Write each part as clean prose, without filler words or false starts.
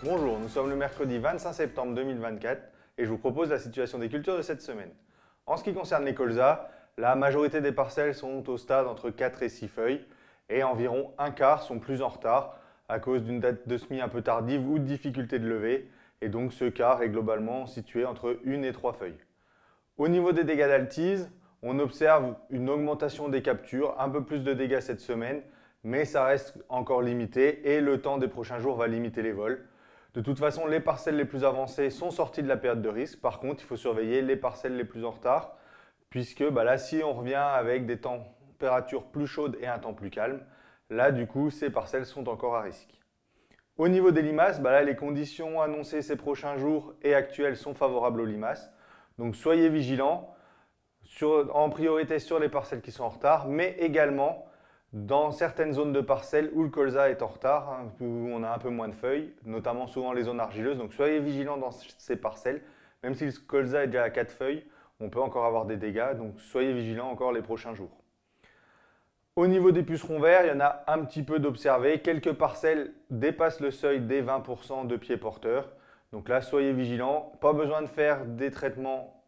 Bonjour, nous sommes le mercredi 25 septembre 2024 et je vous propose la situation des cultures de cette semaine. En ce qui concerne les colzas, la majorité des parcelles sont au stade entre 4 et 6 feuilles et environ un quart sont plus en retard à cause d'une date de semis un peu tardive ou de difficulté de levée et donc ce quart est globalement situé entre 1 et 3 feuilles. Au niveau des dégâts d'altise, on observe une augmentation des captures, un peu plus de dégâts cette semaine, mais ça reste encore limité et le temps des prochains jours va limiter les vols. De toute façon, les parcelles les plus avancées sont sorties de la période de risque. Par contre, il faut surveiller les parcelles les plus en retard, puisque là, si on revient avec des températures plus chaudes et un temps plus calme, là, du coup, ces parcelles sont encore à risque. Au niveau des limaces, là, les conditions annoncées ces prochains jours et actuelles sont favorables aux limaces. Donc, soyez vigilants, en priorité sur les parcelles qui sont en retard, mais également dans certaines zones de parcelles où le colza est en retard, où on a un peu moins de feuilles, notamment souvent les zones argileuses. Donc soyez vigilants dans ces parcelles. Même si le colza est déjà à 4 feuilles, on peut encore avoir des dégâts. Donc soyez vigilants encore les prochains jours. Au niveau des pucerons verts, il y en a un petit peu d'observés. Quelques parcelles dépassent le seuil des 20% de pieds porteurs. Donc là, soyez vigilants. Pas besoin de faire des traitements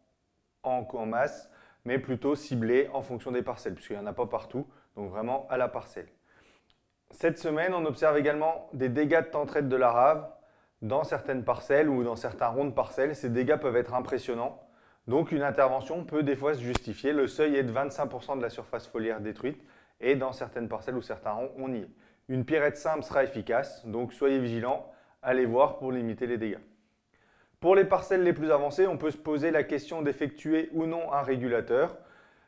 en masse, mais plutôt ciblés en fonction des parcelles, puisqu'il n'y en a pas partout, donc vraiment à la parcelle. Cette semaine, on observe également des dégâts de tentraide de la rave dans certaines parcelles ou dans certains ronds de parcelles. Ces dégâts peuvent être impressionnants, donc une intervention peut des fois se justifier. Le seuil est de 25% de la surface foliaire détruite, et dans certaines parcelles ou certains ronds, on y est. Une pierrette simple sera efficace, donc soyez vigilants, allez voir pour limiter les dégâts. Pour les parcelles les plus avancées, on peut se poser la question d'effectuer ou non un régulateur.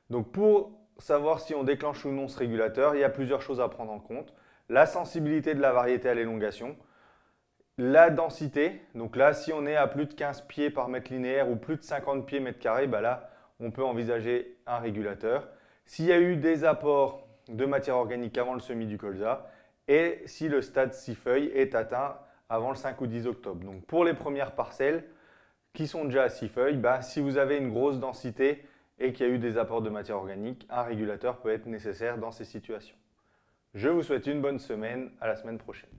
Donc pour savoir si on déclenche ou non ce régulateur, il y a plusieurs choses à prendre en compte. La sensibilité de la variété à l'élongation, la densité. Donc là, si on est à plus de 15 pieds par mètre linéaire ou plus de 50 pieds mètre carré, là, on peut envisager un régulateur. S'il y a eu des apports de matière organique avant le semis du colza et si le stade 6 feuilles est atteint avant le 5 ou 10 octobre. Donc pour les premières parcelles qui sont déjà à 6 feuilles, si vous avez une grosse densité et qu'il y a eu des apports de matière organique, un régulateur peut être nécessaire dans ces situations. Je vous souhaite une bonne semaine, à la semaine prochaine.